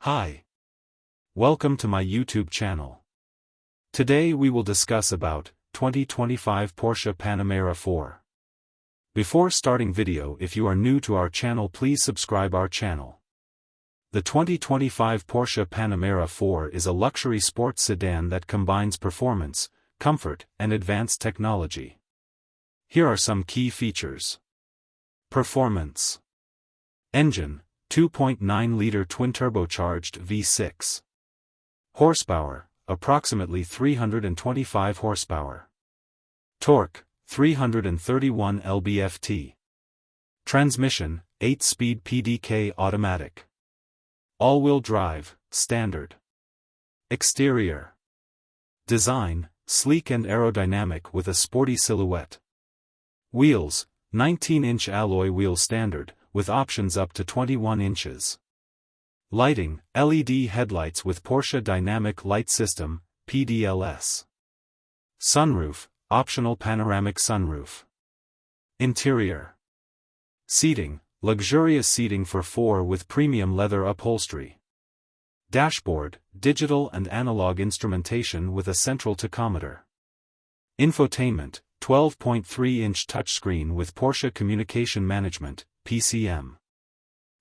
Hi. Welcome to my YouTube channel. Today we will discuss about 2025 Porsche Panamera 4. Before starting video, if you are new to our channel, please subscribe our channel. The 2025 Porsche Panamera 4 is a luxury sports sedan that combines performance, comfort, and advanced technology. Here are some key features. Performance. Engine, 2.9-liter twin-turbocharged V6. Horsepower, approximately 325 horsepower. Torque, 331 lb-ft. Transmission, 8-speed PDK automatic. All-wheel drive, standard. Exterior. Design, sleek and aerodynamic with a sporty silhouette. Wheels, 19-inch alloy wheels standard, with options up to 21 inches. Lighting, LED headlights with Porsche Dynamic Light System, PDLS. Sunroof, optional panoramic sunroof. Interior. Seating, luxurious seating for four with premium leather upholstery. Dashboard, digital and analog instrumentation with a central tachometer. Infotainment, 12.3-inch touchscreen with Porsche Communication Management, PCM.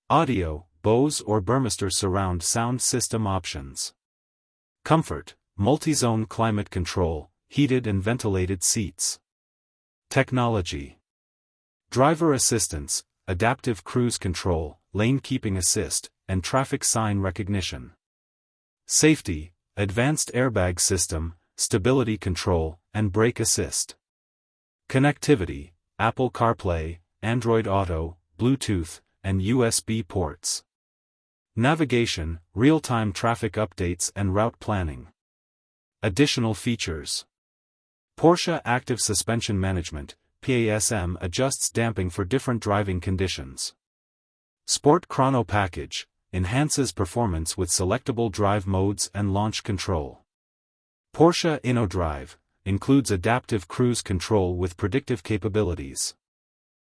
Audio, Bose or Burmester surround sound system options. Comfort, multi-zone climate control, heated and ventilated seats. Technology. Driver assistance, adaptive cruise control, lane keeping assist, and traffic sign recognition. Safety, advanced airbag system, stability control, and brake assist. Connectivity, Apple CarPlay, Android Auto, Bluetooth, and USB ports. Navigation, real-time traffic updates and route planning. Additional features. Porsche Active Suspension Management, PASM, adjusts damping for different driving conditions. Sport Chrono Package, enhances performance with selectable drive modes and launch control. Porsche InnoDrive, includes adaptive cruise control with predictive capabilities.